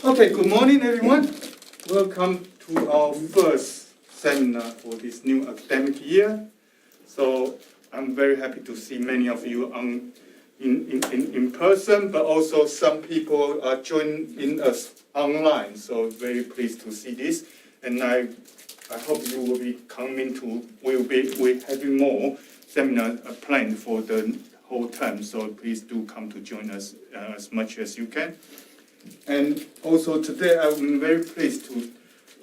Okay, good morning everyone. Welcome to our first seminar for this new academic year. So I'm very happy to see many of you in person, but also some people are joining us online. So very pleased to see this. And I hope you will be coming to, we're having more seminars planned for the whole term. So please do come to join us as much as you can. And also today I'm very pleased to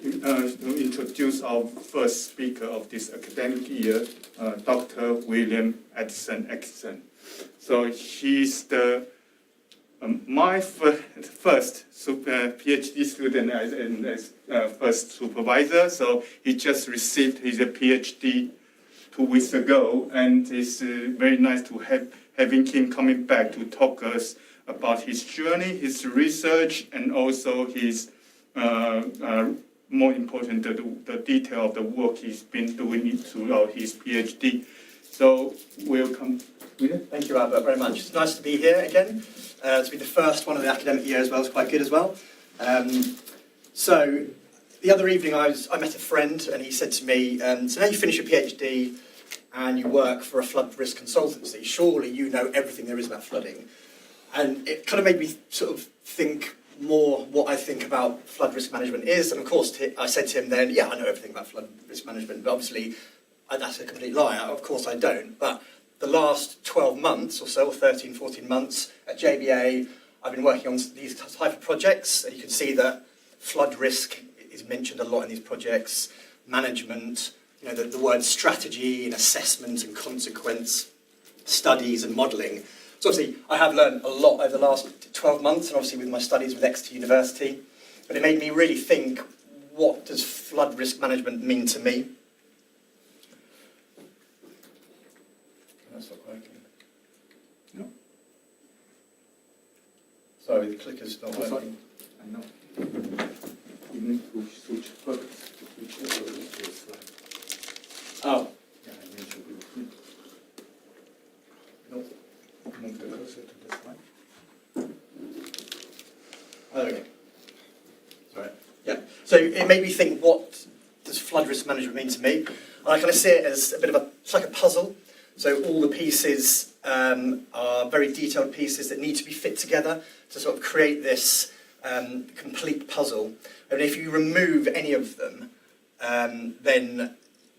introduce our first speaker of this academic year, Dr. William Addison-Atkinson. So he's my first PhD student and first supervisor. So he just received his PhD 2 weeks ago, and it's very nice to having him coming back to talk us about his journey, his research, and also his, more important, the detail of the work he's been doing throughout his PhD. So welcome. Thank you, Albert, very much. It's nice to be here again. To be the first one of the academic year as well is quite good as well. So the other evening I met a friend and he said to me, so now you finish your PhD and you work for a flood risk consultancy, surely you know everything there is about flooding. And it kind of made me sort of think more what I think about flood risk management is. And of course, I said to him then, yeah, I know everything about flood risk management, but obviously that's a complete lie. Of course I don't. But the last 12 months or so, or 13, 14 months at JBA, I've been working on these type of projects. And you can see that flood risk is mentioned a lot in these projects. Management, you know, the word strategy and assessment and consequence, studies and modelling. So obviously, I have learned a lot over the last 12 months, and obviously with my studies with Exeter University. But it made me really think, what does flood risk management mean to me? That's not working. No. Sorry, the clicker's not working. I know. You need to switch focus to whichever slide. Oh. Yeah, I need to do. No. Move closer to the slide. Oh, there we go. Sorry. Yeah. So it made me think, what does flood risk management mean to me? And I kind of see it as a bit of it's like a puzzle. So all the pieces are very detailed pieces that need to be fit together to sort of create this complete puzzle. And if you remove any of them, then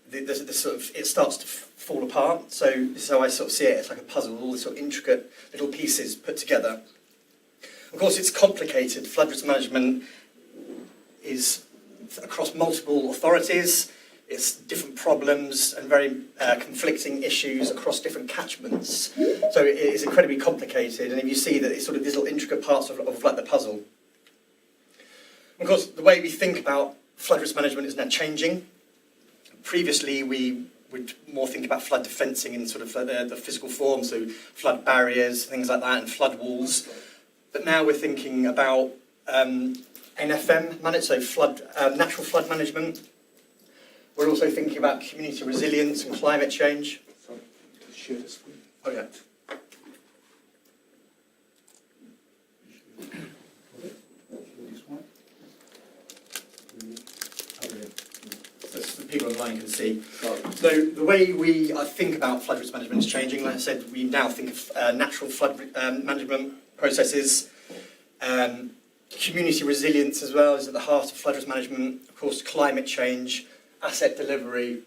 the sort of it starts to fall apart. So this is how I sort of see it. It's like a puzzle, all the sort of intricate little pieces put together. Of course, it's complicated. Flood risk management is across multiple authorities. It's different problems and very conflicting issues across different catchments. So it is incredibly complicated. And if you see that it's sort of these little intricate parts of like the puzzle. Of course, the way we think about flood risk management is now changing. Previously, we would more think about flood defencing in sort of the physical form, so flood barriers, things like that, and flood walls. But now we're thinking about NFM, so natural flood management. We're also thinking about community resilience and climate change. Sorry, to share the screen. Oh yeah. This one. So people online can see. So the way we think about flood risk management is changing. Like I said, we now think of natural flood management processes. Community resilience as well is at the heart of flood risk management. Of course, climate change, asset delivery,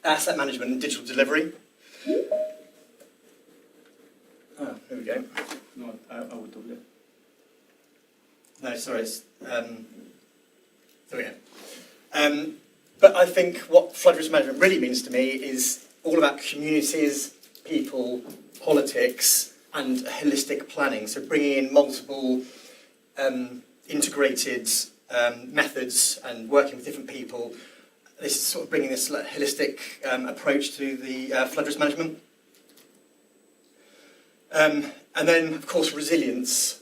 asset management and digital delivery. Oh, here we go. No, I will do that. No, sorry. There we go. But I think what flood risk management really means to me is all about communities, people, politics, and holistic planning. So bringing in multiple integrated methods and working with different people. This is sort of bringing this holistic approach to the flood risk management. And then, of course, resilience.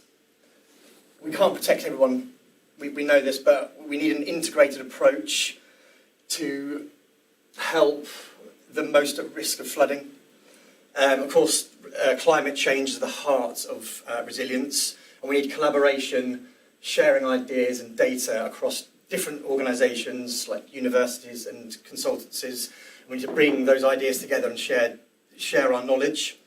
We can't protect everyone. We know this, but we need an integrated approach to help the most at risk of flooding. Of course, climate change is the heart of resilience, and we need collaboration, sharing ideas and data across different organisations like universities and consultancies. We need to bring those ideas together and share our knowledge.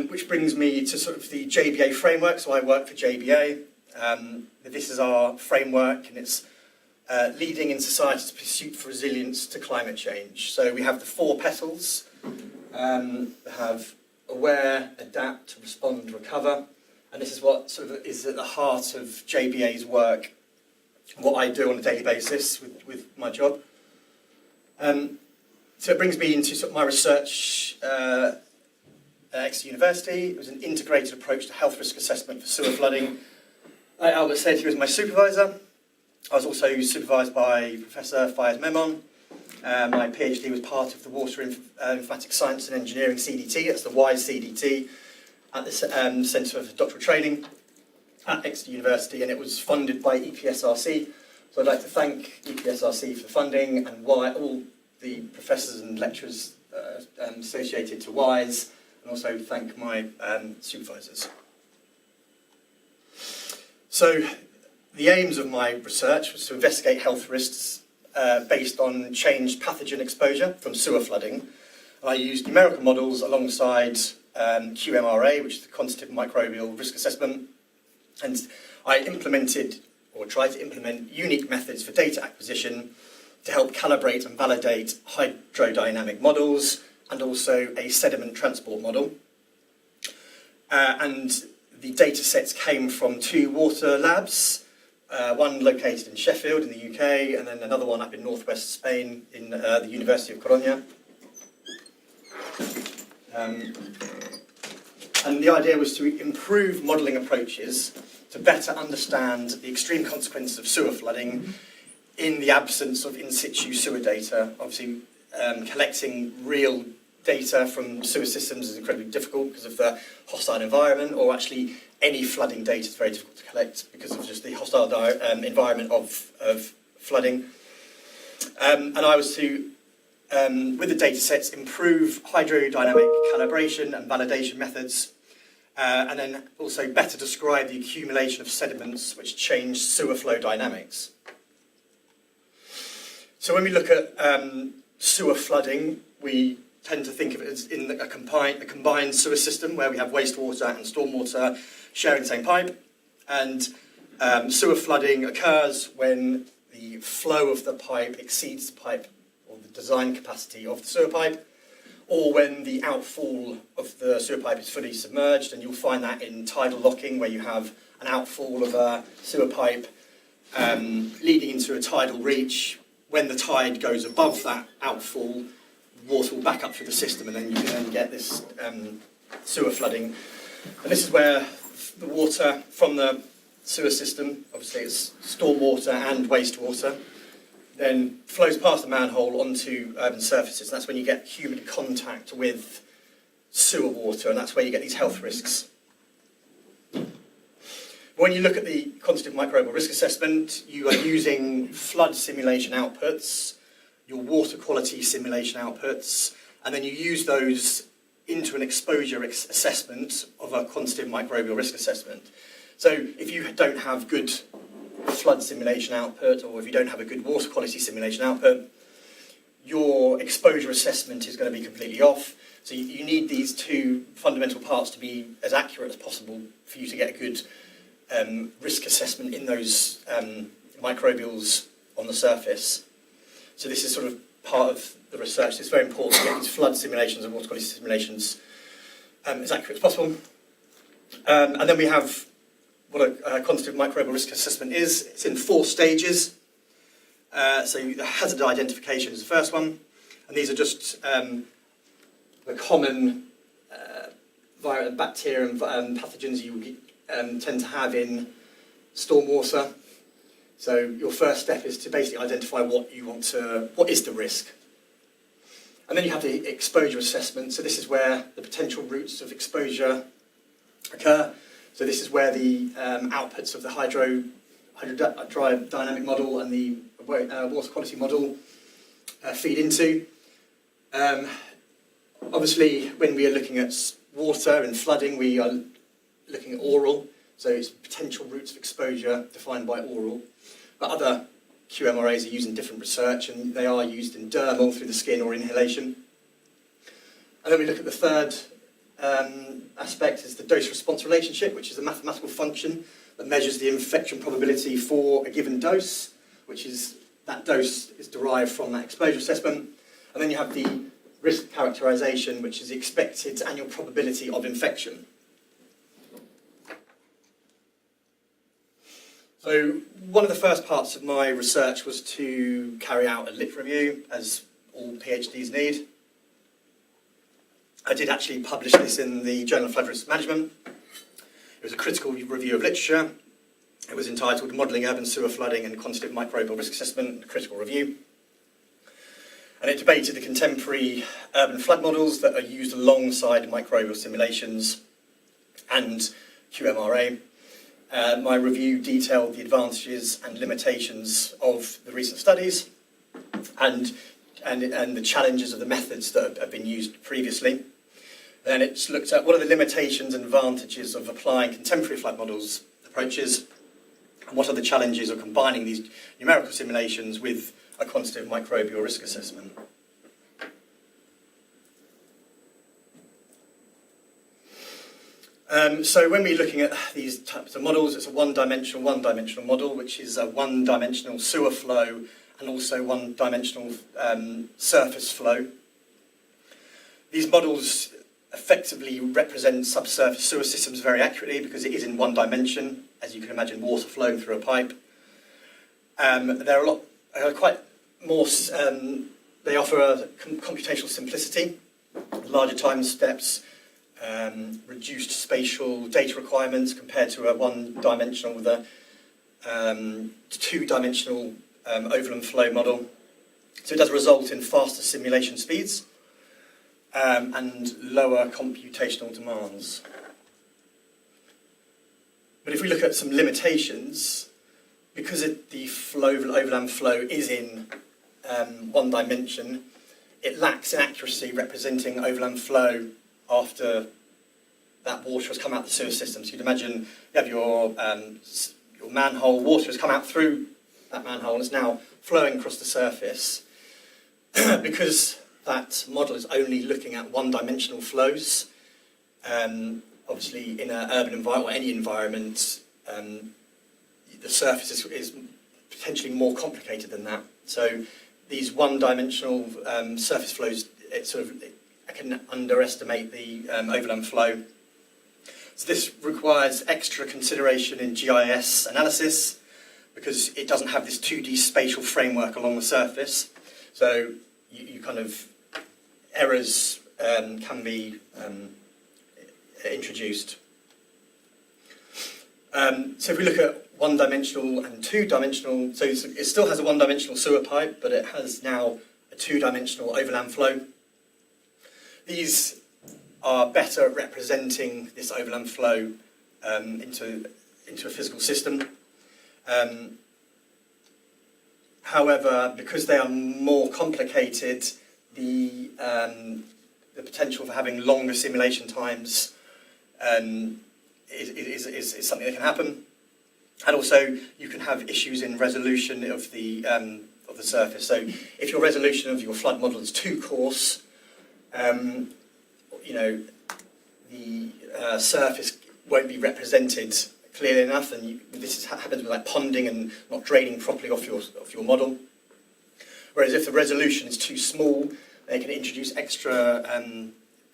Which brings me to sort of the JBA framework. So I work for JBA. This is our framework, and it's leading in society's pursuit for resilience to climate change. So we have the 4 petals. We have aware, adapt, respond, recover. And this is what sort of is at the heart of JBA's work, what I do on a daily basis with my job. So it brings me into sort of my research at Exeter University. It was an integrated approach to health risk assessment for sewer flooding. Albert said he was my supervisor. I was also supervised by Professor Fayez Memon. My PhD was part of the Water Informatics Science and Engineering CDT. That's the WISE CDT at the Centre for Doctoral Training at Exeter University, and it was funded by EPSRC. So I'd like to thank EPSRC for the funding and all the professors and lecturers associated to WISE, and also thank my supervisors. So the aims of my research was to investigate health risks based on changed pathogen exposure from sewer flooding. And I used numerical models alongside QMRA, which is the quantitative microbial risk assessment, and I implemented, or tried to implement, unique methods for data acquisition to help calibrate and validate hydrodynamic models and also a sediment transport model. And the data sets came from 2 water labs, one located in Sheffield in the UK, and then another one up in northwest Spain in the University of Coruña. And the idea was to improve modelling approaches to better understand the extreme consequences of sewer flooding in the absence of in situ sewer data. Obviously, collecting real data from sewer systems is incredibly difficult because of the hostile environment, or actually any flooding data is very difficult to collect because of just the hostile environment of flooding. And I was to, with the data sets, improve hydrodynamic calibration and validation methods, and then also better describe the accumulation of sediments which change sewer flow dynamics. So when we look at sewer flooding, we tend to think of it as in a combined sewer system where we have wastewater and stormwater sharing the same pipe. And sewer flooding occurs when the flow of the pipe exceeds the pipe, or the design capacity of the sewer pipe, or when the outfall of the sewer pipe is fully submerged. And you'll find that in tidal locking, where you have an outfall of a sewer pipe leading into a tidal reach. When the tide goes above that outfall, water will back up through the system, and then you can then get this sewer flooding. And this is where the water from the sewer system, obviously it's stormwater and wastewater, then flows past the manhole onto urban surfaces. And that's when you get human contact with sewer water, and that's where you get these health risks. When you look at the quantitative microbial risk assessment, you are using flood simulation outputs, your water quality simulation outputs, and then you use those into an exposure assessment of a quantitative microbial risk assessment. So if you don't have good flood simulation output, or if you don't have a good water quality simulation output, your exposure assessment is going to be completely off. So you need these 2 fundamental parts to be as accurate as possible for you to get a good risk assessment in those microbials on the surface. So this is sort of part of the research. It's very important to get these flood simulations and water quality simulations as accurate as possible. And then we have what a quantitative microbial risk assessment is. It's in 4 stages. So the hazard identification is the first one, and these are just the common bacteria and pathogens you tend to have in stormwater. So your first step is to basically identify what is the risk. And then you have the exposure assessment. So this is where the potential routes of exposure occur. So this is where the outputs of the hydrodynamic model and the water quality model feed into. Obviously, when we are looking at water and flooding, we are looking at oral. so it's potential routes of exposure defined by oral. But other QMRAs are used in different research, and they are used in dermal through the skin or inhalation. And then we look at the third aspect is the dose-response relationship, which is a mathematical function that measures the infection probability for a given dose, which is that dose is derived from that exposure assessment. And then you have the risk characterization, which is the expected annual probability of infection. So one of the first parts of my research was to carry out a lit review, as all PhDs need. I did actually publish this in the Journal of Flood Risk Management. It was a critical review of literature. It was entitled Modelling Urban Sewer Flooding and Quantitative Microbial Risk Assessment, a Critical Review. And it debated the contemporary urban flood models that are used alongside microbial simulations and QMRA. My review detailed the advantages and limitations of the recent studies and the challenges of the methods that have been used previously. Then it's looked at what are the limitations and advantages of applying contemporary flood models approaches, and what are the challenges of combining these numerical simulations with a quantitative microbial risk assessment. So when we're looking at these types of models, it's a one-dimensional model, which is a one-dimensional sewer flow and also one-dimensional surface flow. These models effectively represent subsurface sewer systems very accurately because it is in one dimension, as you can imagine, water flowing through a pipe. They're quite more. They offer a computational simplicity, larger time steps, reduced spatial data requirements compared to a one-dimensional with a two-dimensional overland flow model. So it does result in faster simulation speeds and lower computational demands. But if we look at some limitations, because the overland flow is in one dimension, it lacks in accuracy representing overland flow after that water has come out the sewer system. So you'd imagine you have your manhole, water has come out through that manhole and it's now flowing across the surface. Because that model is only looking at one-dimensional flows, obviously in an urban environment or any environment, the surface is potentially more complicated than that. So these one-dimensional surface flows, I can underestimate the overland flow. So this requires extra consideration in GIS analysis because it doesn't have this 2D spatial framework along the surface. So you kind of, errors can be introduced. So if we look at one-dimensional and two-dimensional, so it still has a one-dimensional sewer pipe, but it has now a two-dimensional overland flow. These are better at representing this overland flow into a physical system. However, because they are more complicated, the potential for having longer simulation times is something that can happen. And also, you can have issues in resolution of the surface. So, if your resolution of your flood model is too coarse, the surface won't be represented clearly enough, and happens with like ponding and not draining properly off your model. Whereas if the resolution is too small, they can introduce extra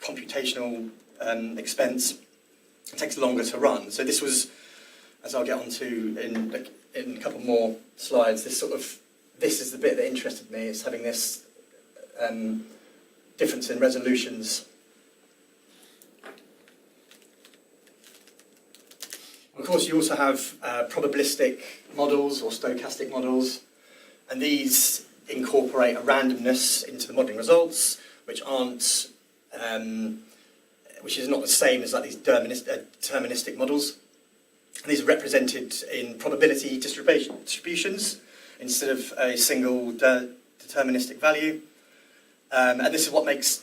computational expense. It takes longer to run. So this was, as I'll get onto in a couple more slides, this is the bit that interested me, is having this difference in resolutions. Of course, you also have probabilistic models or stochastic models, and these incorporate a randomness into the modelling results, which is not the same as like these deterministic models. And these are represented in probability distributions instead of a single deterministic value. And this is what makes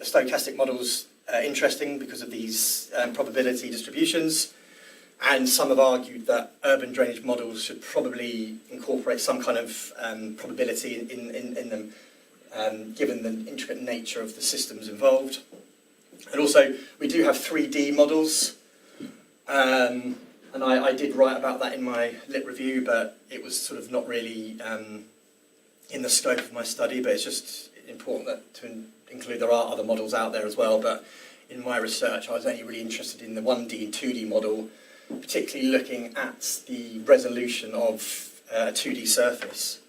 stochastic models interesting because of these probability distributions. And some have argued that urban drainage models should probably incorporate some kind of probability in them, given the intricate nature of the systems involved. And also, we do have 3D models, and I did write about that in my lit review, but it was sort of not really in the scope of my study, but it's just important to include there are other models out there as well, but in my research I was only really interested in the 1D and 2D model, particularly looking at the resolution of a 2D surface.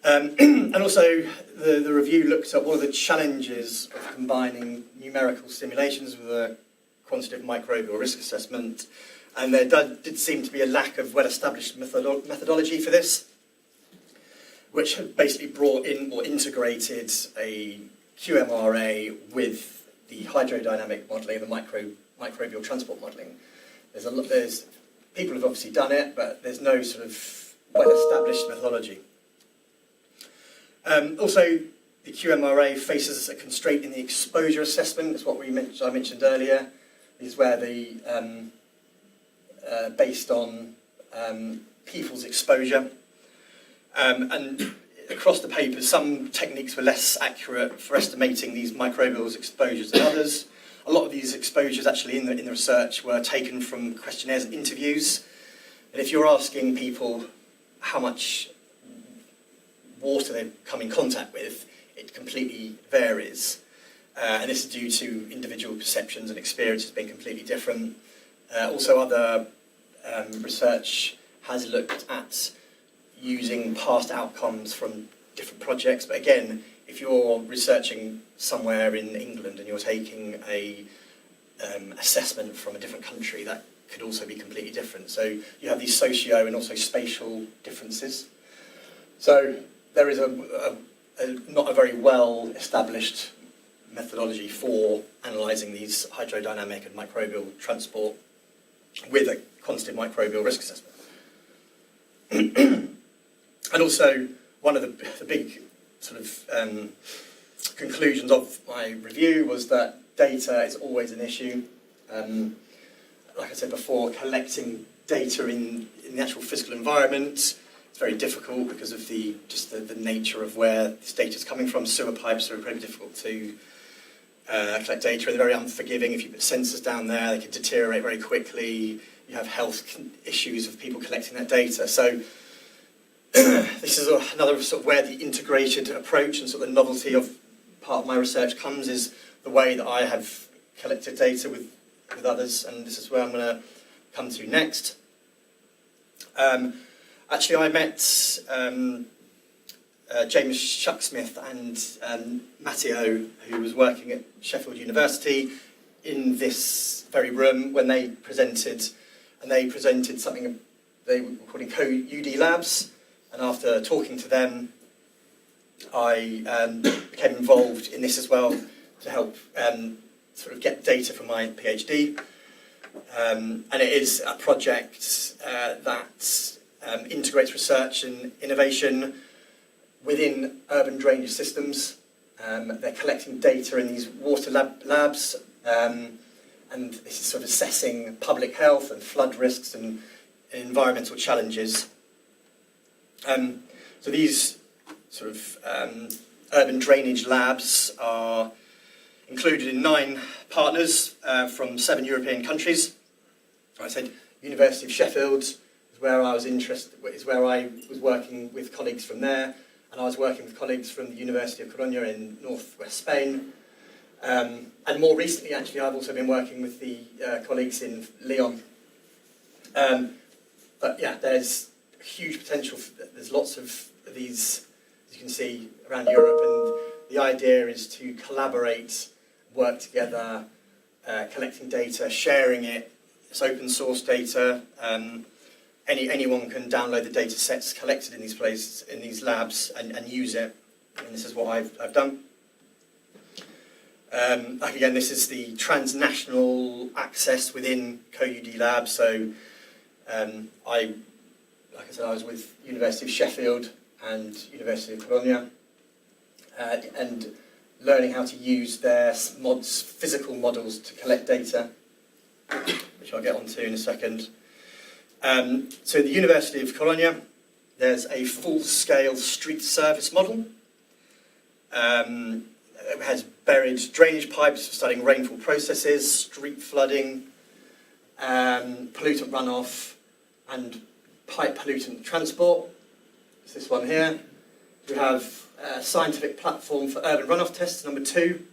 And also, the review looked at what are the challenges of combining numerical simulations with a quantitative microbial risk assessment, and there did seem to be a lack of well-established methodology for this, which had basically brought in or integrated a QMRA with the hydrodynamic modelling, the microbial transport modelling. There's people have obviously done it, but there's no sort of well-established methodology. Also, the QMRA faces a constraint in the exposure assessment. It's what I mentioned earlier. Is where the based on people's exposure, and across the paper, some techniques were less accurate for estimating these microbial exposures than others. A lot of these exposures actually in the research were taken from questionnaires and interviews. And if you're asking people how much water they've come in contact with, it completely varies. And this is due to individual perceptions and experiences being completely different. Also, other research has looked at using past outcomes from different projects. But again, if you're researching somewhere in England and you're taking a assessment from a different country, that could also be completely different. So you have these socio and also spatial differences. So there is not a very well established methodology for analysing these hydrodynamic and microbial transport with a quantitative microbial risk assessment. And also, one of the big sort of conclusions of my review was that data is always an issue. Like I said before, collecting data in the actual physical environment is very difficult because of the nature of where this data is coming from. Sewer pipes are very difficult to collect data, and they're very unforgiving. If you put sensors down there, they can deteriorate very quickly. You have health issues of people collecting that data. So this is another sort of where the integrated approach and sort of the novelty of part of my research comes, is the way that I have collected data with others, and this is where I'm going to come to next. Actually, I met James Shucksmith and Matteo, who was working at Sheffield University, in this very room when they presented, and they presented something they were calling Co-UD Labs. And after talking to them, I became involved in this as well to help sort of get data for my PhD. And it is a project that integrates research and innovation within urban drainage systems. They're collecting data in these water labs, and this is sort of assessing public health and flood risks and environmental challenges. So these sort of urban drainage labs are included in 9 partners from 7 European countries. I said University of Sheffield is where I was working with colleagues from there, and I was working with colleagues from the University of Coruña in northwest Spain. And more recently, actually, I've also been working with the colleagues in Lyon. But yeah, there's huge potential. There's lots of these, as you can see, around Europe, and the idea is to collaborate, work together, collecting data, sharing it. It's open source data. Anyone can download the data sets collected in these places, in these labs, and use it. And this is what I've done. Again, this is the transnational access within Co-UD Labs. So like I said, I was with University of Sheffield and University of Coruña, and learning how to use their physical models to collect data. which I'll get onto in a second. So the University of Cologne, there's a full-scale street surface model. It has buried drainage pipes for studying rainfall processes, street flooding, pollutant runoff, and pipe pollutant transport. It's this one here. We have a scientific platform for urban runoff tests, number 2.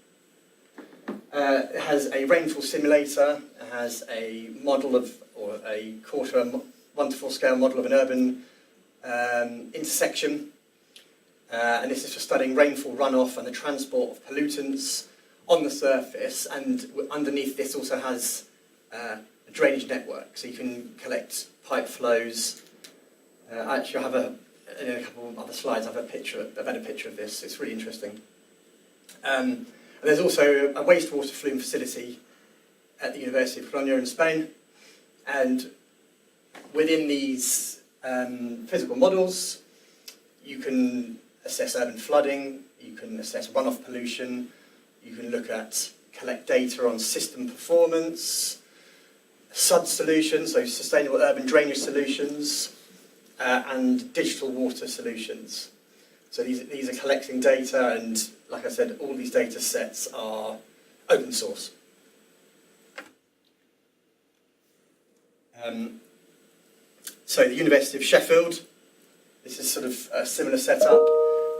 It has a rainfall simulator. It has a model of, or a 1 to 4 scale model of an urban intersection. And this is for studying rainfall runoff and the transport of pollutants on the surface. And underneath this also has a drainage network, so you can collect pipe flows. Actually, I have in a couple of other slides, I've had a picture of this. It's really interesting. And there's also a wastewater flume facility at the University of Cologne in Spain. And within these physical models, you can assess urban flooding, you can assess runoff pollution, you can collect data on system performance, SUD solutions, so sustainable urban drainage solutions, and digital water solutions. So these are collecting data, and like I said, all these data sets are open source. So the University of Sheffield, this is sort of a similar setup.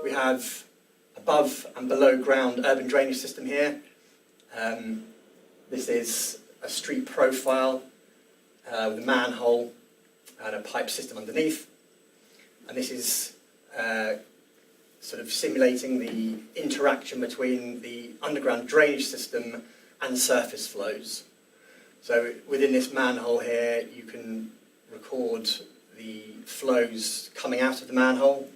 We have above and below ground urban drainage system here. This is a street profile with a manhole and a pipe system underneath. And this is sort of simulating the interaction between the underground drainage system and surface flows. So within this manhole here, you can record the flows coming out of the manhole.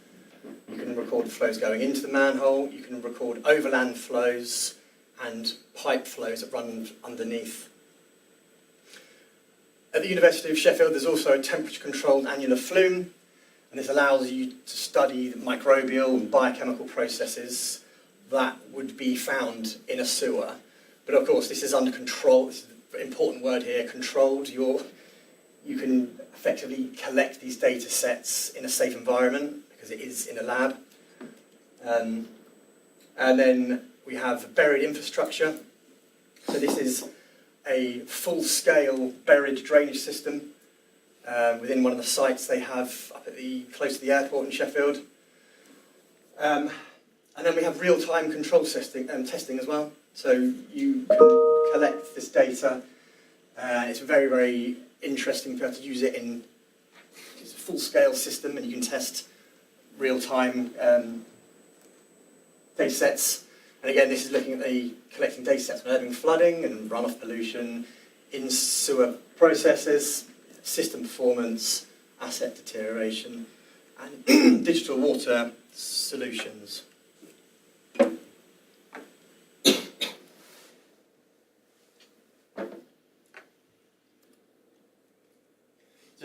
You can record the flows going into the manhole. You can record overland flows and pipe flows that run underneath. At the University of Sheffield, there's also a temperature-controlled annular flume, and this allows you to study the microbial and biochemical processes that would be found in a sewer. But of course, this is under control. This is an important word here, controlled. You can effectively collect these data sets in a safe environment because it is in a lab. And then we have buried infrastructure. So this is a full-scale buried drainage system within one of the sites they have up at close to the airport in Sheffield. And then we have real-time control testing as well. So you can collect this data. It's very, very interesting to be able to use it in. It's a full-scale system, and you can test real-time data sets. And again, this is looking at collecting data sets on urban flooding and runoff pollution, in sewer processes, system performance, asset deterioration, and digital water solutions.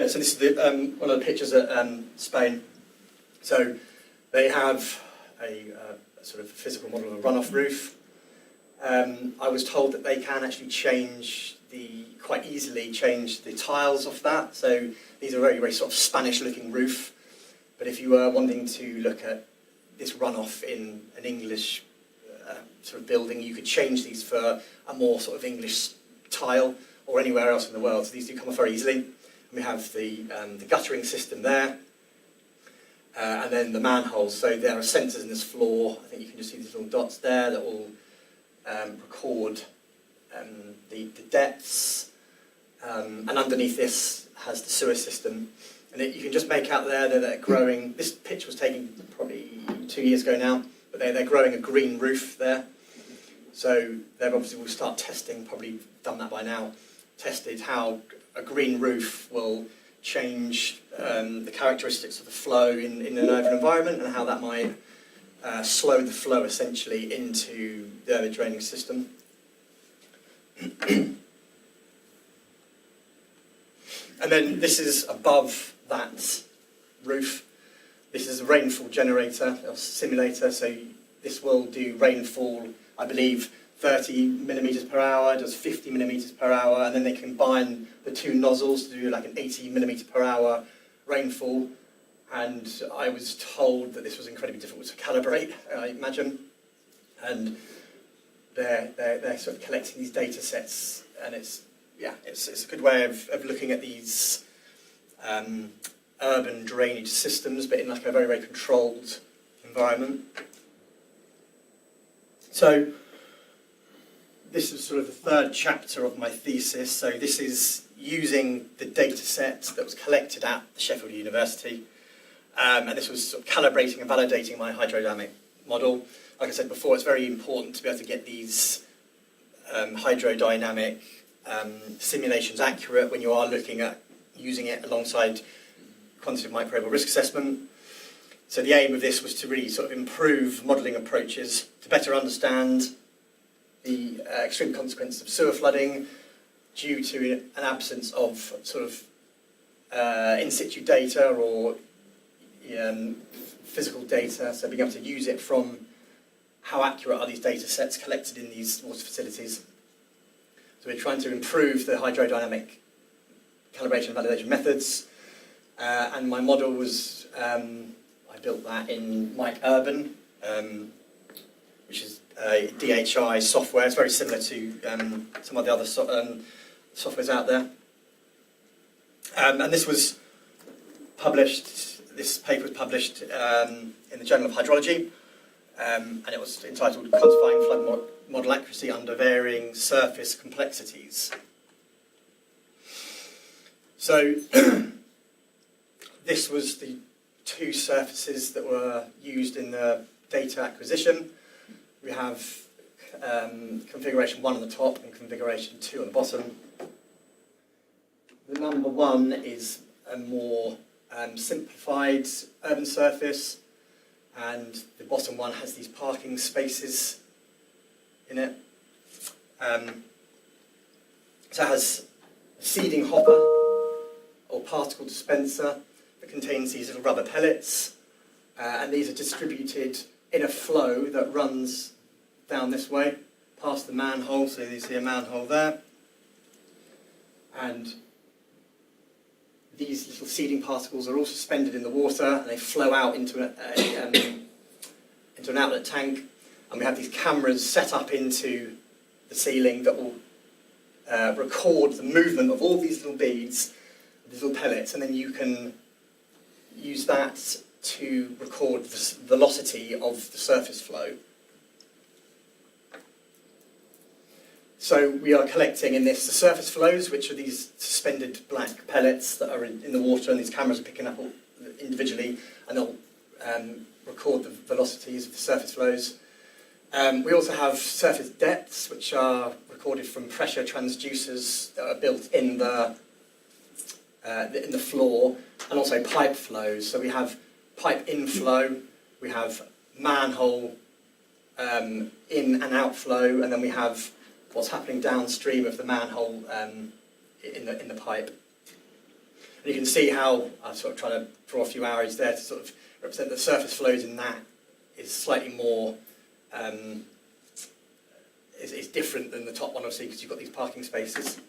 So this is one of the pictures at Spain. So they have a sort of physical model of a runoff roof. I was told that they can actually quite easily change the tiles off that. So these are very, very sort of Spanish-looking roof. But if you were wanting to look at this runoff in an English sort of building, you could change these for a more sort of English tile or anywhere else in the world. So these do come off very easily. And we have the guttering system there. And then the manholes. So there are sensors in this floor. I think you can just see these little dots there that will record the depths. And underneath this has the sewer system. And you can just make out there that they're growing. This picture was taken probably 2 years ago now, but they're growing a green roof there. So they obviously will start testing, probably done that by now, tested how a green roof will change the characteristics of the flow in an urban environment and how that might slow the flow essentially into the urban drainage system. And then this is above that roof. This is a rainfall generator or simulator, so this will do rainfall, I believe, 30 millimeters per hour, does 50 millimeters per hour, and then they combine the two nozzles to do like an 80 millimeter per hour rainfall. And I was told that this was incredibly difficult to calibrate, I imagine. And they're sort of collecting these data sets, and it's a good way of looking at these urban drainage systems, but in like a very, very controlled environment. So this is sort of the third chapter of my thesis. So this is using the data set that was collected at Sheffield University. And this was sort of calibrating and validating my hydrodynamic model. Like I said before, it's very important to be able to get these hydrodynamic simulations accurate when you are looking at using it alongside quantitative microbial risk assessment. So the aim of this was to really sort of improve modelling approaches to better understand the extreme consequences of sewer flooding due to an absence of sort of in situ data or physical data, so being able to use it from how accurate are these data sets collected in these water facilities. So we're trying to improve the hydrodynamic calibration and validation methods, and my model was, I built that in MicroBial, which is a DHI software. It's very similar to some of the other softwares out there. And this was published, this paper was published in the Journal of Hydrology, and it was entitled Quantifying Flood Model Accuracy Under Varying Surface Complexities. So this was the two surfaces that were used in the data acquisition. We have configuration 1 on the top and configuration 2 on the bottom. The number 1 is a more simplified urban surface, and the bottom one has these parking spaces in it. So it has a seeding hopper or particle dispenser that contains these little rubber pellets, and these are distributed in a flow that runs down this way past the manhole. So you see a manhole there, and these little seeding particles are all suspended in the water, and they flow out into an outlet tank. And we have these cameras set up into the ceiling that will record the movement of all these little beads, these little pellets, and then you can use that to record the velocity of the surface flow. So we are collecting in this the surface flows, which are these suspended black pellets that are in the water, and these cameras are picking up all individually, and they'll record the velocities of the surface flows. We also have surface depths, which are recorded from pressure transducers that are built in the floor, and also pipe flows. So we have pipe inflow, we have manhole in and outflow, and then we have what's happening downstream of the manhole in the pipe. And you can see how I'm sort of trying to draw a few arrows there to sort of represent the surface flows in that is slightly more is different than the top one, obviously, because you've got these parking spaces.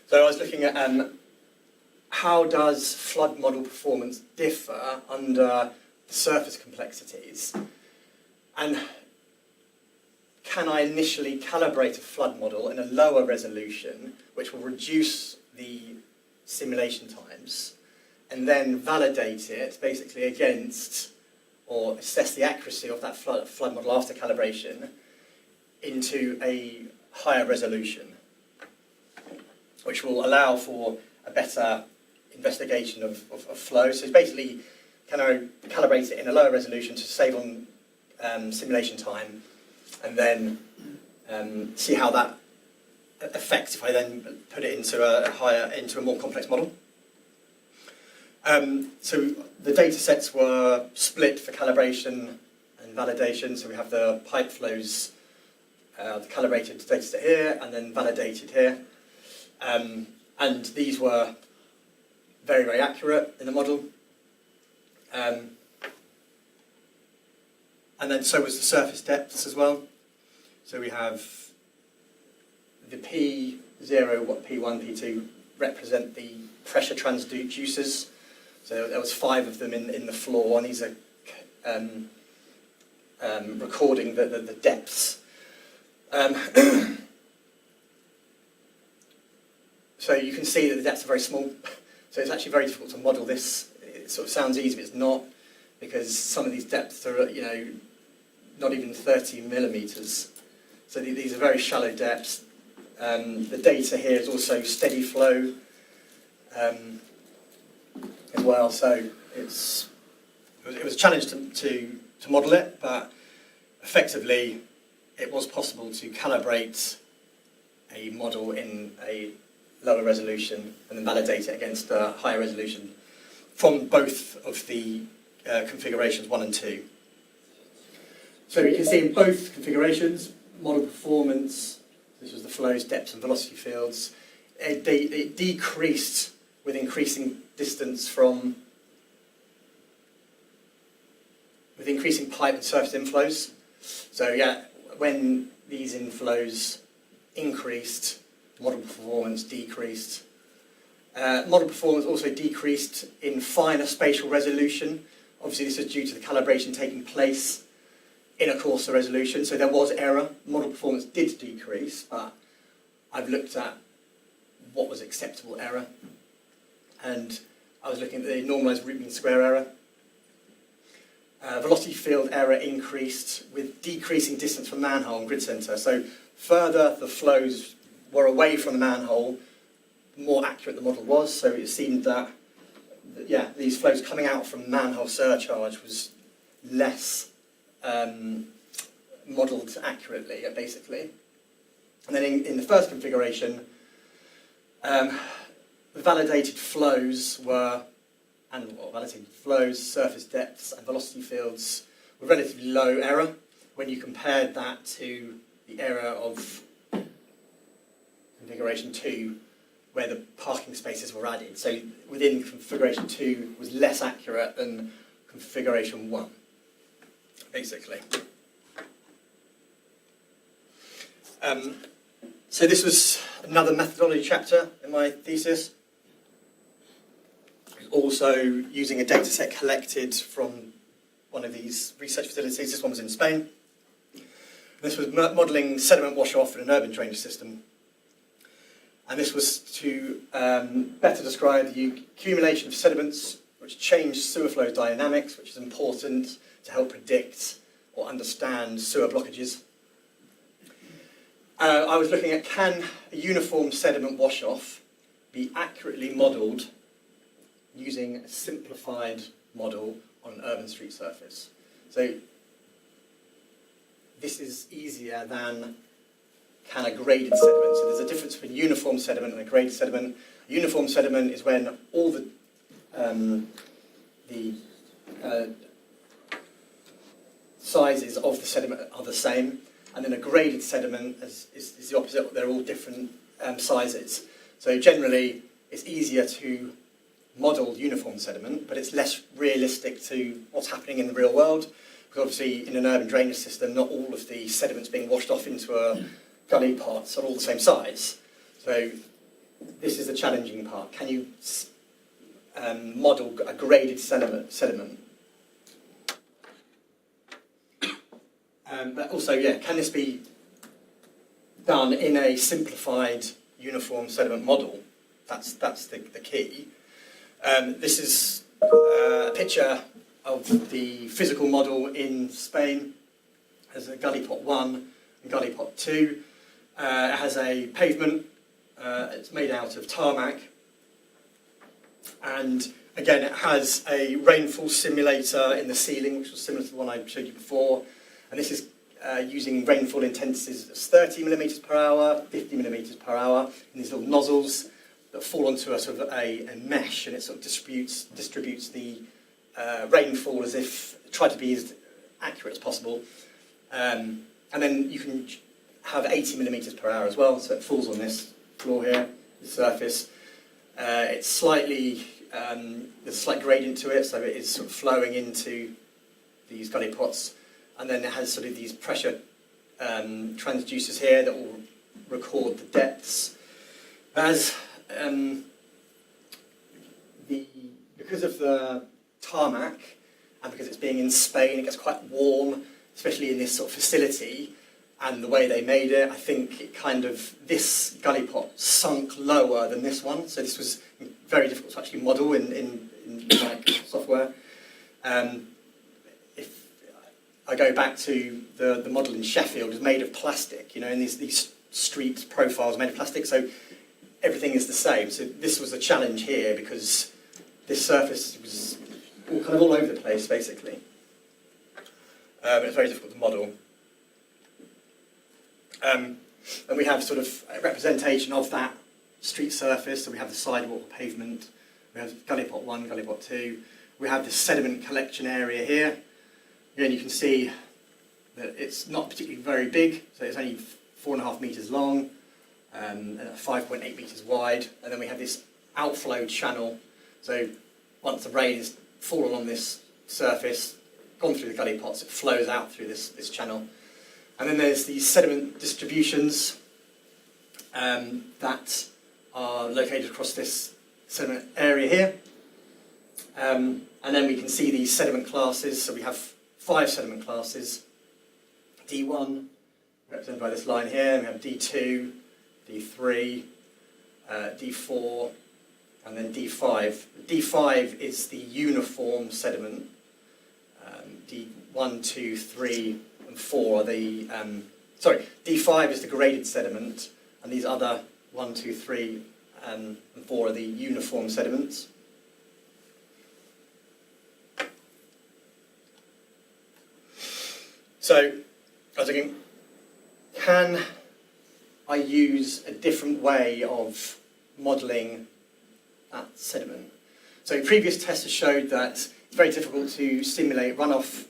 So I was looking at how does flood model performance differ under the surface complexities, and can I initially calibrate a flood model in a lower resolution, which will reduce the simulation times, and then validate it basically against or assess the accuracy of that flood model after calibration into a higher resolution, which will allow for a better investigation of flow. So it's basically, can I calibrate it in a lower resolution to save on simulation time, and then see how that affects if I then put it into a more complex model. So the data sets were split for calibration and validation. So we have the pipe flows, the calibrated data set here, and then validated here. And these were very, very accurate in the model. And then so was the surface depths as well. So we have the P0, P1, P2 represent the pressure transducers. So there was 5 of them in the floor, and these are recording the depths. So you can see that the depths are very small. So it's actually very difficult to model this. It sort of sounds easy, but it's not, because some of these depths are, not even 30 millimeters. So these are very shallow depths. The data here is also steady flow as well. So it was a challenge to model it, but effectively it was possible to calibrate a model in a lower resolution and then validate it against a higher resolution from both of the configurations 1 and 2. So you can see in both configurations, model performance, this was the flows, depths and velocity fields, it decreased with increasing distance from, with increasing pipe and surface inflows. So yeah, when these inflows increased, model performance decreased. Model performance also decreased in finer spatial resolution. Obviously this is due to the calibration taking place in a coarser resolution, so there was error. Model performance did decrease, but I've looked at what was acceptable error, and I was looking at the normalised root mean square error. Velocity field error increased with decreasing distance from manhole and grid centre. So further the flows were away from the manhole, the more accurate the model was. So it seemed that, these flows coming out from manhole surcharge was less modelled accurately, basically. And then in the first configuration, the validated flows were, validated flows, surface depths and velocity fields were relatively low error when you compared that to the error of configuration 2, where the parking spaces were added. So within configuration 2 was less accurate than configuration 1, basically. So this was another methodology chapter in my thesis. Also using a data set collected from one of these research facilities. This one was in Spain. This was modelling sediment wash-off in an urban drainage system. And this was to better describe the accumulation of sediments which change sewer flow dynamics, which is important to help predict or understand sewer blockages. I was looking at, can a uniform sediment wash-off be accurately modelled using a simplified model on an urban street surface? So this is easier than can a graded sediment. So there's a difference between uniform sediment and a graded sediment. A uniform sediment is when all the sizes of the sediment are the same, and then a graded sediment is the opposite. They're all different sizes. So generally, it's easier to model uniform sediment, but it's less realistic to what's happening in the real world, because obviously in an urban drainage system, not all of the sediments being washed off into a gully pots are all the same size. So this is the challenging part. Can you model a graded sediment? But also, can this be done in a simplified uniform sediment model? That's the key. This is a picture of the physical model in Spain. There's a gully pot 1 and gully pot 2. It has a pavement. It's made out of tarmac. And again, it has a rainfall simulator in the ceiling, which was similar to the one I showed you before. And this is using rainfall intensities of 30 millimetres per hour, 50 millimetres per hour, in these little nozzles that fall onto a sort of a mesh, and it sort of distributes the rainfall as if try to be as accurate as possible. And then you can have 80 millimetres per hour as well, so it falls on this floor here, the surface. It's slightly, there's a slight gradient to it, so it is sort of flowing into these gully pots. and then it has sort of these pressure transducers here that will record the depths. As because of the tarmac, and because it's being in Spain, it gets quite warm, especially in this sort of facility, and the way they made it, I think it kind of, this gully pot sunk lower than this one, so this was very difficult to actually model in like software. If I go back to the model in Sheffield, it's made of plastic, you know, and these street profiles made of plastic, so everything is the same. So this was the challenge here, because this surface was kind of all over the place, basically. It's very difficult to model. And we have sort of a representation of that street surface. So we have the sidewalk pavement, we have gully pot 1, gully pot 2. We have the sediment collection area here. Again, you can see that it's not particularly very big, so it's only 4.5 metres long, 5.8 metres wide, and then we have this outflow channel. So once the rain has fallen on this surface, gone through the gully pots, it flows out through this channel. And then there's these sediment distributions that are located across this sediment area here. And then we can see these sediment classes. So we have 5 sediment classes. D1, represented by this line here. We have D2, D3, D4, and then D5. D5 is the uniform sediment. D1, 2, 3, and 4 are the... D5 is the graded sediment, and these other 1, 2, 3, and 4 are the uniform sediments. So, I was thinking, can I use a different way of modelling that sediment? So previous tests have showed that it's very difficult to simulate runoff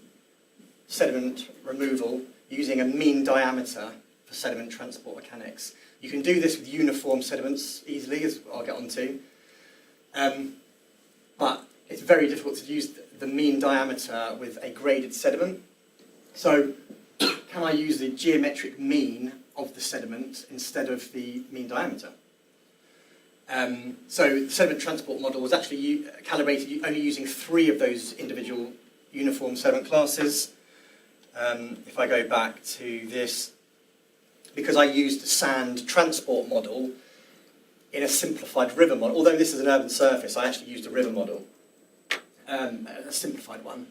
sediment removal using a mean diameter for sediment transport mechanics. You can do this with uniform sediments easily, as I'll get on to. But it's very difficult to use the mean diameter with a graded sediment. So can I use the geometric mean of the sediment instead of the mean diameter? So the sediment transport model was actually calibrated only using 3 of those individual uniform sediment classes. If I go back to this, because I used the sand transport model in a simplified river model, although this is an urban surface, I actually used a river model, a simplified one,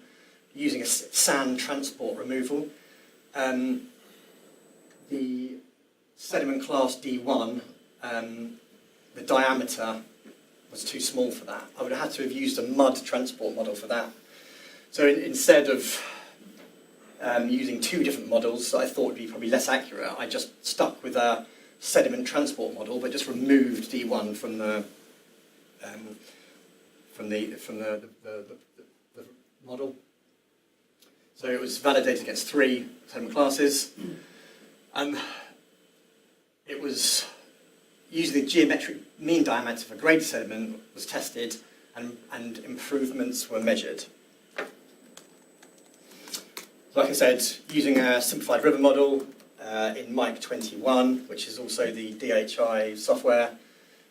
using a sand transport removal. The sediment class D1, the diameter was too small for that. I would have had to have used a mud transport model for that. So instead of using 2 different models that I thought would be probably less accurate, I just stuck with a sediment transport model, but just removed D1 from the model. So it was validated against 3 sediment classes, and it was using the geometric mean diameter for graded sediment was tested, and improvements were measured. So like I said, using a simplified river model in Mike 21, which is also the DHI software,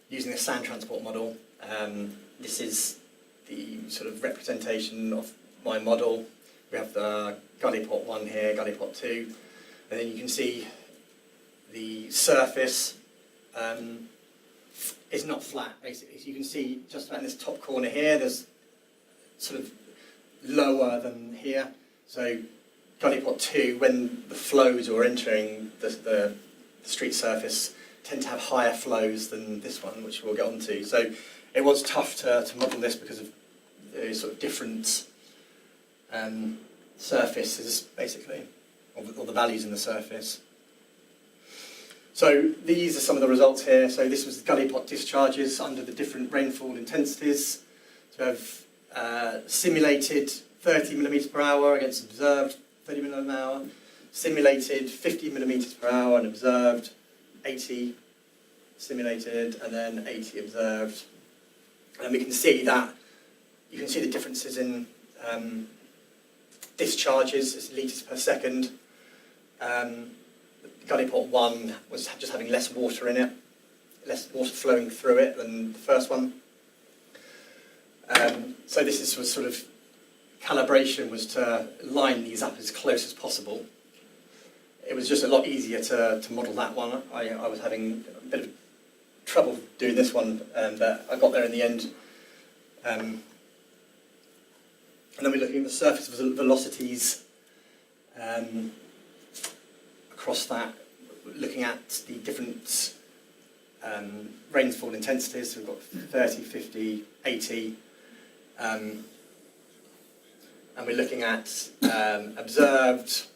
using a sand transport model. This is the sort of representation of my model. We have the gully pot 1 here, gully pot 2, and then you can see the surface is not flat, basically. So you can see just about in this top corner here, there's sort of lower than here. So gully pot 2, when the flows are entering the street surface, tend to have higher flows than this one, which we'll get onto. So it was tough to model this because of the sort of different surfaces, basically, or the values in the surface. So these are some of the results here. So this was the gully pot discharges under the different rainfall intensities. So we have simulated 30 millimetres per hour against observed 30 millimetres per hour, simulated 50 millimetres per hour and observed 80 simulated, and then 80 observed. And we can see that, you can see the differences in discharges, it's litres per second. Gully pot 1 was just having less water in it, less water flowing through it than the first one. So this was sort of calibration, was to line these up as close as possible. It was just a lot easier to model that one. I was having a bit of trouble doing this one, but I got there in the end. And then we're looking at the surface velocities across that, looking at the different rainfall intensities. So we've got 30, 50, 80. And we're looking at observed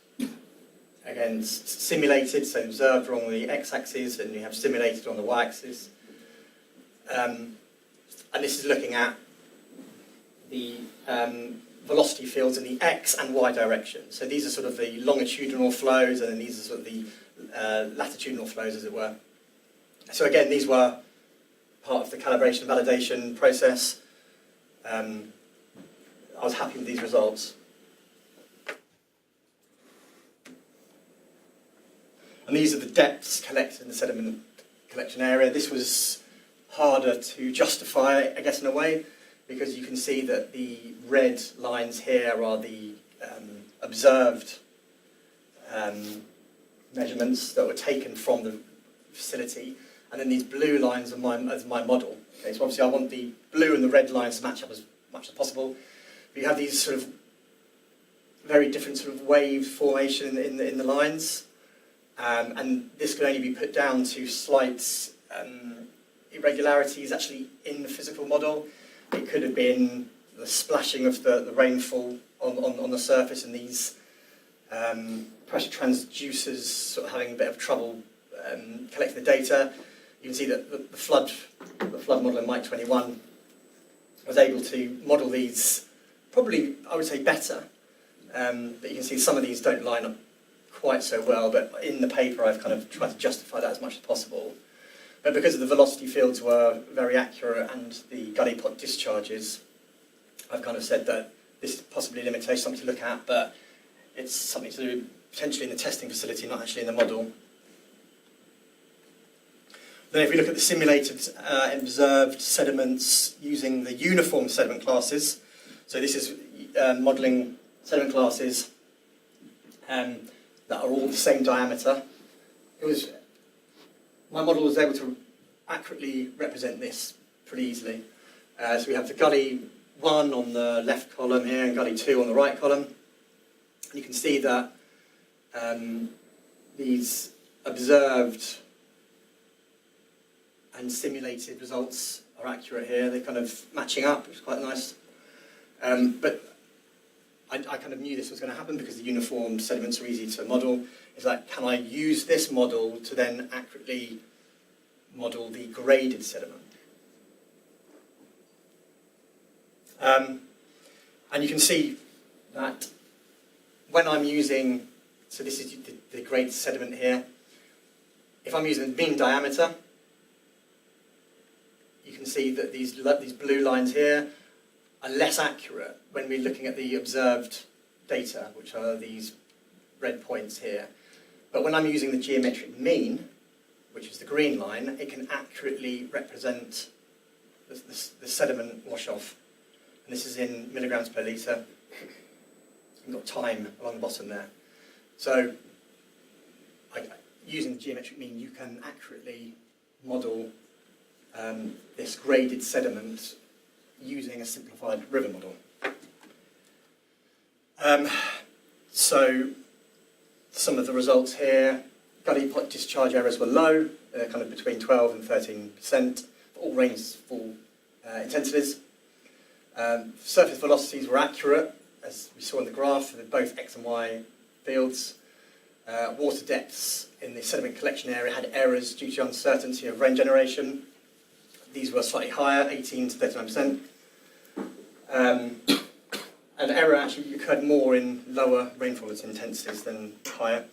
against simulated, so observed are on the x-axis and you have simulated on the y-axis. And this is looking at the velocity fields in the x and y direction. So these are sort of the longitudinal flows, and then these are sort of the latitudinal flows, as it were. So again, these were part of the calibration validation process. I was happy with these results. And these are the depths collected in the sediment collection area. This was harder to justify, I guess, in a way, because you can see that the red lines here are the observed measurements that were taken from the facility, and then these blue lines are my model. Okay, so obviously I want the blue and the red lines to match up as much as possible. But you have these sort of very different sort of wave formation in the lines, and this can only be put down to slight irregularities actually in the physical model. It could have been the splashing of the rainfall on the surface, and these pressure transducers sort of having a bit of trouble collecting the data. You can see that the flood model in Mike 21 was able to model these probably, I would say, better. But you can see some of these don't line up quite so well, but in the paper I've kind of tried to justify that as much as possible. But because the velocity fields were very accurate and the gully pot discharges, I've kind of said that this is possibly a limitation, something to look at, but it's something to do potentially in the testing facility, not actually in the model. Then if we look at the simulated observed sediments using the uniform sediment classes, so this is modelling sediment classes that are all the same diameter. My model was able to accurately represent this pretty easily. So we have the gully 1 on the left column here and gully 2 on the right column. And you can see that these observed and simulated results are accurate here. They're kind of matching up, which is quite nice. But I kind of knew this was going to happen because the uniform sediments are easy to model. Is like, can I use this model to then accurately model the graded sediment? And you can see that when I'm using, so this is the graded sediment here, if I'm using the mean diameter, you can see that these blue lines here are less accurate when we're looking at the observed data, which are these red points here. But when I'm using the geometric mean, which is the green line, it can accurately represent the sediment wash-off. And this is in milligrams per litre. You've got time along the bottom there. So using the geometric mean, you can accurately model this graded sediment using a simplified river model. So some of the results here, gully pot discharge errors were low, kind of between 12 and 13% for all rainfall intensities. Surface velocities were accurate, as we saw in the graph, for both X and Y fields. Water depths in the sediment collection area had errors due to uncertainty of rain generation. These were slightly higher, 18 to 39%. And error actually occurred more in lower rainfall intensities than higher.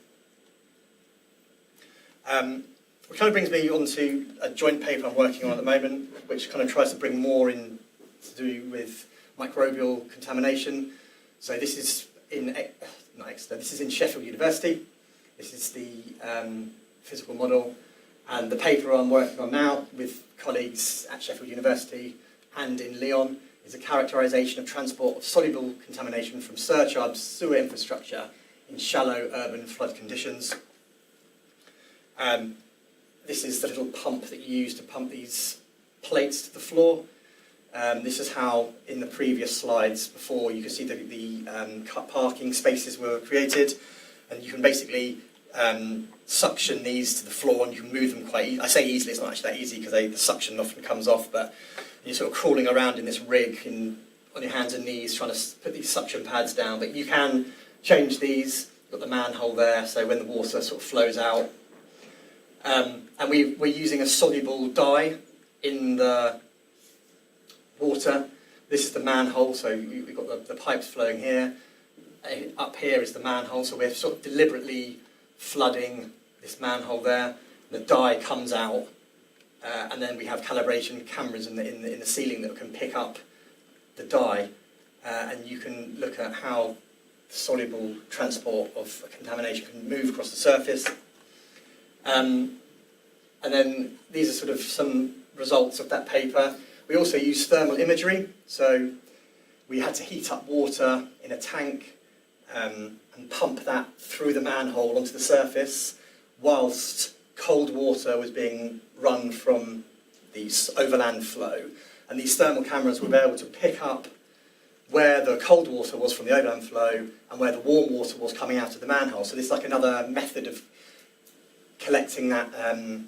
Which kind of brings me on to a joint paper I'm working on at the moment, which kind of tries to bring more in to do with microbial contamination. So this is not Exeter, this is in Sheffield University. This is the physical model. And the paper I'm working on now with colleagues at Sheffield University and in Lyon is a characterisation of transport of soluble contamination from surcharged sewer infrastructure in shallow urban flood conditions. This is the little pump that you use to pump these plates to the floor. This is how, in the previous slides before, you could see the parking spaces were created, and you can basically suction these to the floor, and you can move them quite easily. I say easily, it's not actually that easy because the suction often comes off, but you're sort of crawling around in this rig on your hands and knees trying to put these suction pads down. But you can change these. You've got the manhole there, so when the water sort of flows out. And we're using a soluble dye in the water. This is the manhole, so we've got the pipes flowing here. Up here is the manhole, so we're sort of deliberately flooding this manhole there. The dye comes out, and then we have calibration cameras in the ceiling that can pick up the dye, and you can look at how soluble transport of contamination can move across the surface. And then these are sort of some results of that paper. We also use thermal imagery, so we had to heat up water in a tank and pump that through the manhole onto the surface whilst cold water was being run from the overland flow. And these thermal cameras were able to pick up where the cold water was from the overland flow and where the warm water was coming out of the manhole. So this is like another method of collecting that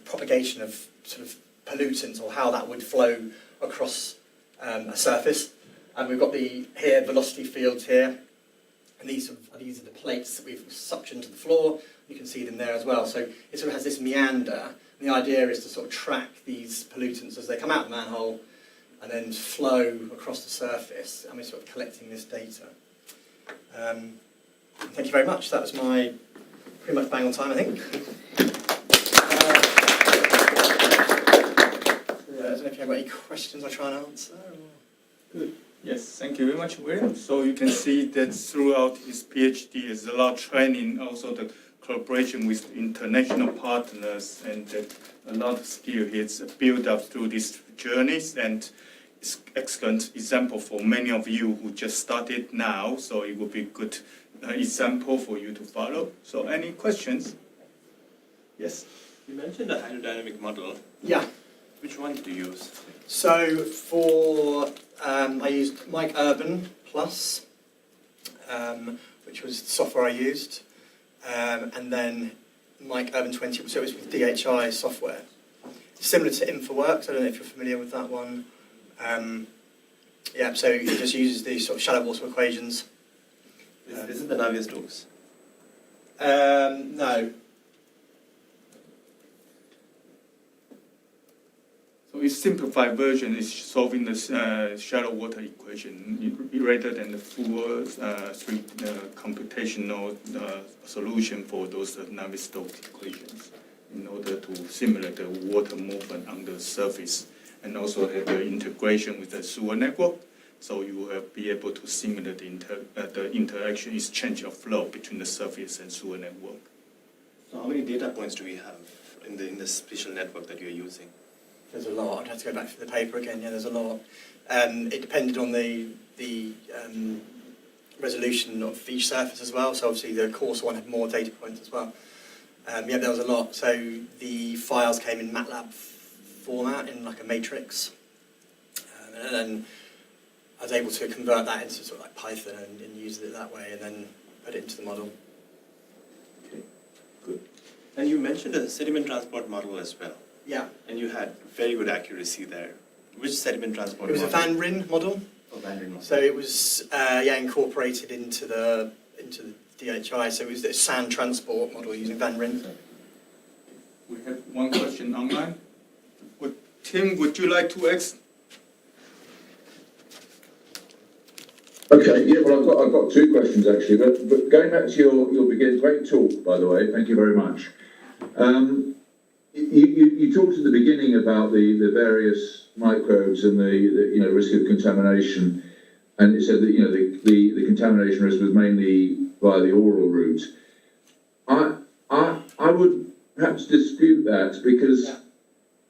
propagation of sort of pollutants, or how that would flow across a surface. And we've got here velocity fields here, and these are the plates that we've suctioned to the floor. You can see them there as well. So it sort of has this meander, and the idea is to sort of track these pollutants as they come out of the manhole and then flow across the surface, and we're sort of collecting this data. Thank you very much. That was pretty much bang on time, I think. I don't know if you've got any questions I'll try and answer. Good. Yes, thank you very much, William. So you can see that throughout his PhD, there's a lot of training, also the collaboration with international partners, and a lot of skill he's built up through these journeys, and it's an excellent example for many of you who just started now, so it will be a good example for you to follow. So any questions? Yes? You mentioned a hydrodynamic model. Yeah. Which one did you use? So for I used Mike Urban Plus, which was the software I used, and then Mike Urban 20, so it was with DHI software. Similar to InfoWorks, I don't know if you're familiar with that one. Yeah, so it just uses these sort of shallow water equations. Is it the Navier-Stokes? No. So a simplified version is solving the shallow water equation rather than the full computational solution for those Navier-Stokes equations, in order to simulate the water movement on the surface, and also have the integration with the sewer network. So you will be able to simulate the interaction, exchange of flow between the surface and sewer network. So how many data points do we have in this spatial network that you're using? There's a lot. I'd have to go back to the paper again. Yeah, there's a lot. It depended on the resolution of each surface as well. So obviously the coarse one had more data points as well. Yeah, there was a lot. So the files came in MATLAB format in like a matrix, and then I was able to convert that into sort of like Python and use it that way, and then put it into the model. Okay, good. And you mentioned a sediment transport model as well. Yeah. And you had very good accuracy there. Which sediment transport model? It was a Van Ryn model. Oh, Van Ryn model. So it was incorporated into the DHI. So it was the sand transport model using Van Ryn. We have one question online. Tim, would you like to ask? Okay, yeah, well, I've got two questions actually, but going back to your beginning, great talk, by the way, thank you very much. You talked at the beginning about the various microbes and the risk of contamination, and it said that the contamination risk was mainly via the oral route. I would perhaps dispute that, because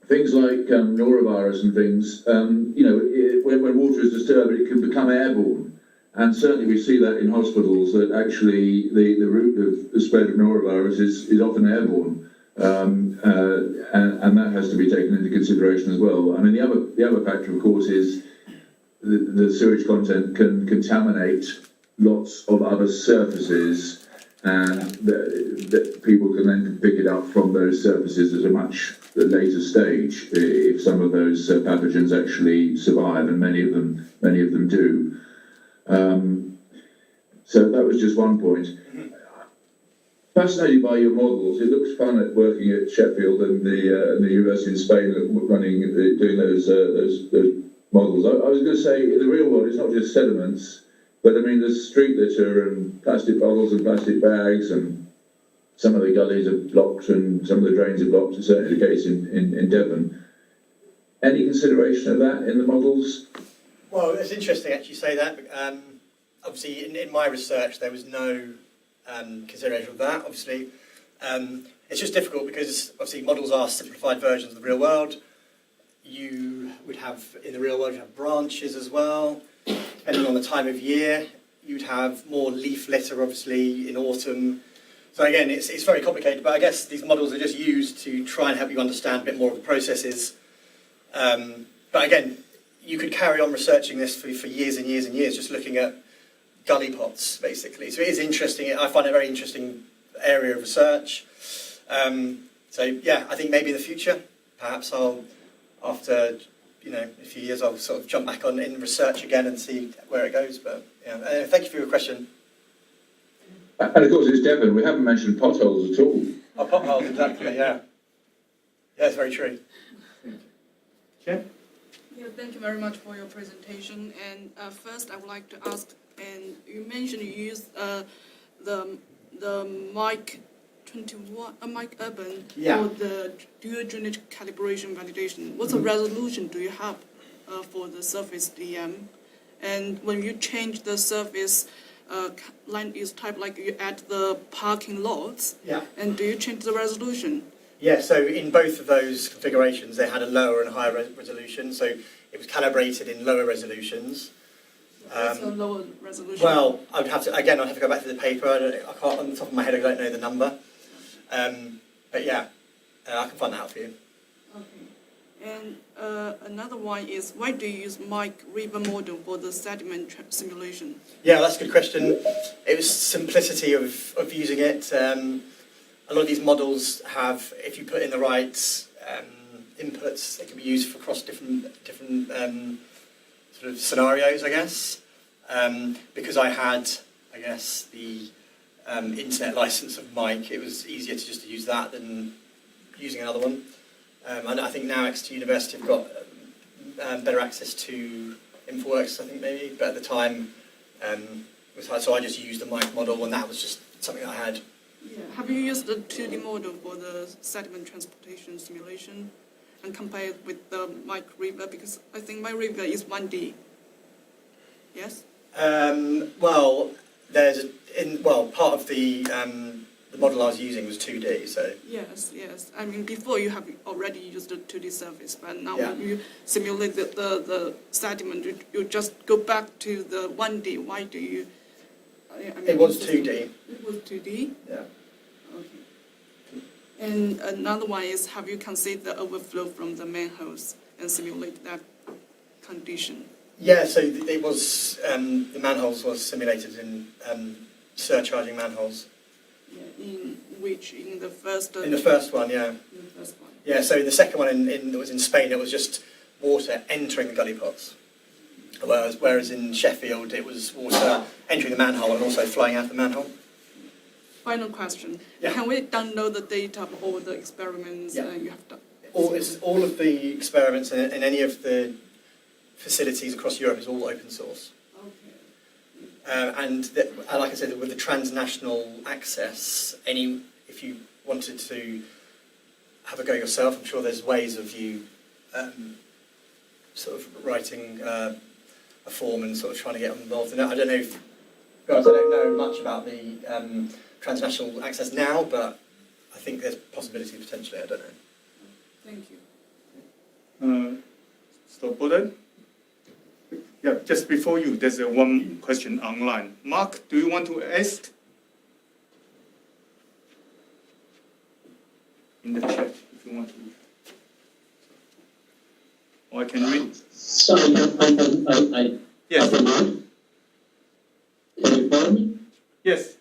things like norovirus and things, when water is disturbed, it can become airborne. And certainly we see that in hospitals, that actually the route of the spread of norovirus is often airborne. And that has to be taken into consideration as well. I mean, the other factor, of course, is the sewage content can contaminate lots of other surfaces, and that people can then pick it up from those surfaces at a much later stage if some of those pathogens actually survive, and many of them do. So that was just one point. Fascinated by your models. It looks fun at working at Sheffield and the University in Spain, doing those models. I was going to say, in the real world, it's not just sediments, but I mean, there's street litter and plastic bottles and plastic bags, and some of the gullies are blocked and some of the drains are blocked. It's certainly the case in Devon. Any consideration of that in the models? Well, it's interesting actually you say that. Obviously, in my research, there was no consideration of that, obviously. It's just difficult because, obviously, models are simplified versions of the real world. You would have, in the real world, you have branches as well. Depending on the time of year, you'd have more leaf litter, obviously, in autumn. So again, it's very complicated, but I guess these models are just used to try and help you understand a bit more of the processes. But again, you could carry on researching this for years and years and years, just looking at gully pots, basically. So it is interesting. I find it a very interesting area of research. So yeah, I think maybe in the future, perhaps after a few years, I'll sort of jump back on in research again and see where it goes. But yeah, thank you for your question. And of course, it's Devon. We haven't mentioned potholes at all. Oh, potholes, exactly. Yeah, it's very true. Jen? Yeah, thank you very much for your presentation. And first, I would like to ask. And you mentioned you used the mic 21, mic urban for the dual drainage calibration validation. What's the resolution do you have for the surface DM? And when you change the surface line use type, like you add the parking lots, and do you change the resolution? Yeah, so in both of those configurations, they had a lower and higher resolution. So it was calibrated in lower resolutions. So lower resolution. Well, I'd have to go back to the paper. I can't, on the top of my head, I don't know the number. But yeah, I can find that out for you. Okay. And another one is, why do you use microbial model for the sediment simulation? Yeah, that's a good question. It was simplicity of using it. A lot of these models have, if you put in the right inputs, they can be used for across different sort of scenarios, I guess. Because I had, I guess, the internet license of Mike, it was easier to just use that than using another one. And I think now Exeter University have got better access to InfoWorks, I think maybe, but at the time, so I just used the Mike model, and that was just something I had. Yeah. Have you used the 2D model for the sediment transportation simulation and compared with the Mike River? Because I think Mike River is 1D. Yes? Well, part of the model I was using was 2D, so... Yes. I mean, before you have already used the 2D surface, but now when you simulate the sediment, you just go back to the 1D. Why do you... it was 2D. It was 2D? Yeah. Okay. And another one is, have you considered the overflow from the manholes and simulate that condition? Yeah, so it was, the manholes was simulated in surcharging manholes. Yeah, in the first... in the first one, yeah. In the first one. Yeah, so the second one that was in Spain, it was just water entering the gully pots. Whereas in Sheffield, it was water entering the manhole and also flying out the manhole. Final question. Yeah. Can we download the data of all the experiments you have done? All of the experiments in any of the facilities across Europe is all open source. Okay. And like I said, with the transnational access, if you wanted to have a go yourself, I'm sure there's ways of you sort of writing a form and sort of trying to get involved in it. I don't know if, guys, I don't know much about the transnational access now, but I think there's possibility potentially. I don't know. Thank you. So, Boden? Yeah, just before you, there's one question online. Mark, do you want to ask? In the chat, if you want to. Or I can read. Sorry, I Yes. Can you hear me? Yes.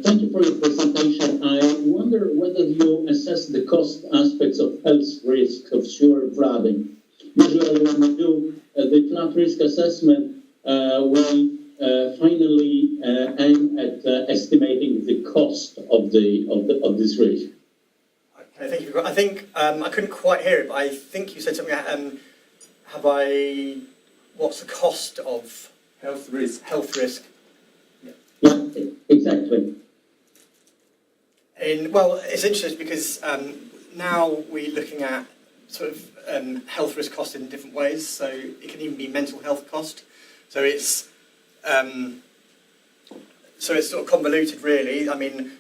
Thank you for your presentation. I wonder whether you assess the cost aspects of health risk of sewer flooding. Usually when we do the flood risk assessment, we finally aim at estimating the cost of this risk. Okay, thank you. I think I couldn't quite hear it, but I think you said something. What's the cost of Health risk. health risk? Yeah, exactly. Well, it's interesting because now we're looking at sort of health risk cost in different ways. So it can even be mental health cost. So it's sort of convoluted, really. I mean,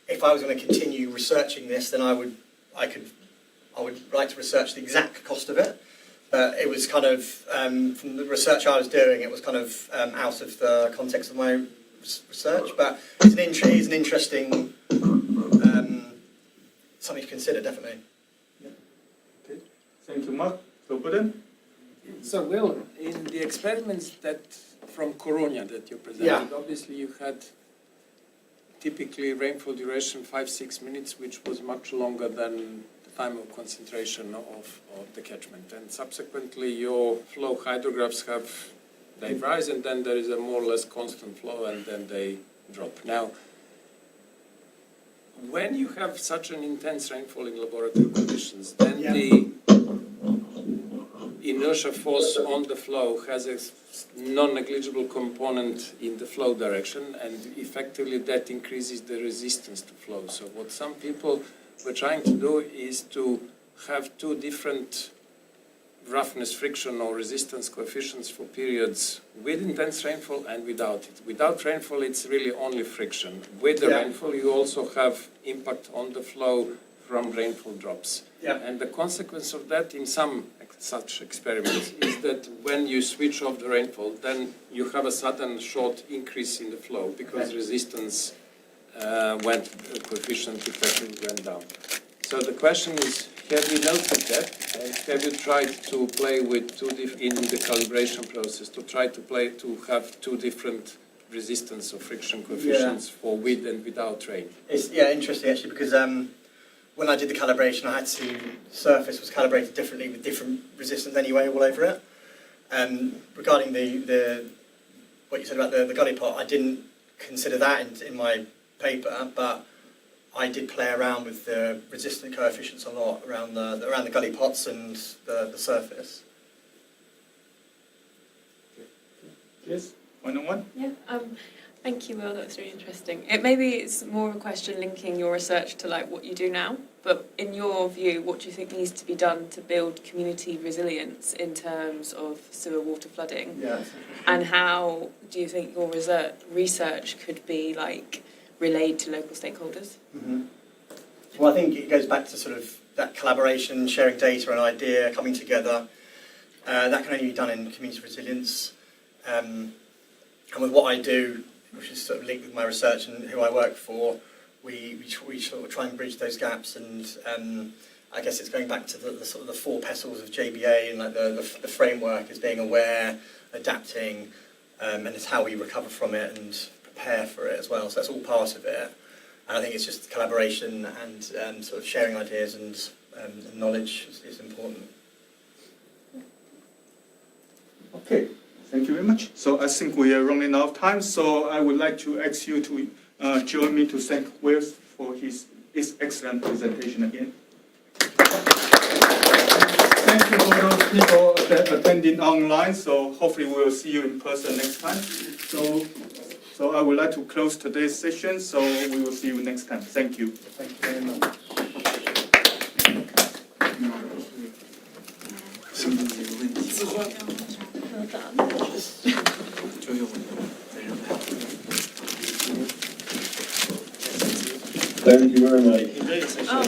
if I was going to continue researching this, then I would like to research the exact cost of it. But it was kind of from the research I was doing, it was kind of out of the context of my research. But it's an interesting something to consider, definitely. Yeah. Okay. Thank you, Mark. So, Boden? So, Will, in the experiments from Coronia that you presented, obviously you had typically rainfall duration 5-6 minutes, which was much longer than the time of concentration of the catchment. And subsequently your flow hydrographs they rise and then there is a more or less constant flow and then they drop. Now, when you have such an intense rainfall in laboratory conditions, then the inertia force on the flow has a non-negligible component in the flow direction, and effectively that increases the resistance to flow. So what some people were trying to do is to have two different roughness, friction or resistance coefficients for periods with intense rainfall and without it. Without rainfall, it's really only friction. With the rainfall, you also have impact on the flow from rainfall drops. Yeah. And the consequence of that in some such experiments is that when you switch off the rainfall, then you have a sudden short increase in the flow because resistance coefficient effectively went down. So the question is, have you noted that? And have you tried to play with in the calibration process to have two different resistance or friction coefficients for with and without rain? It's interesting actually because when I did the calibration, the surface was calibrated differently with different resistance anyway all over it. Regarding what you said about the gully pot, I didn't consider that in my paper, but I did play around with the resistance coefficients a lot around the gully pots and the surface. Yes, one-on-one? Yeah, thank you, Will. That's really interesting. Maybe it's more of a question linking your research to like what you do now. But in your view, what do you think needs to be done to build community resilience in terms of sewer water flooding? Yeah. And how do you think your research could be like relayed to local stakeholders? Mm-hmm. Well, I think it goes back to sort of that collaboration, sharing data and idea, coming together. That can only be done in community resilience. And with what I do, which is sort of linked with my research and who I work for, we sort of try and bridge those gaps. And I guess it's going back to the sort of the four petals of JBA and like the framework is being aware, adapting, and it's how we recover from it and prepare for it as well. So that's all part of it. And I think it's just collaboration and sort of sharing ideas and knowledge is important. Okay, thank you very much. So I think we are running out of time, so I would like to ask you to join me to thank Will for his excellent presentation again. Thank you for those people that attending online, so hopefully we will see you in person next time. So I would like to close today's session, so we will see you next time. Thank you. Thank you very much. Well done. Thank you very much. Enjoy the session. Oh.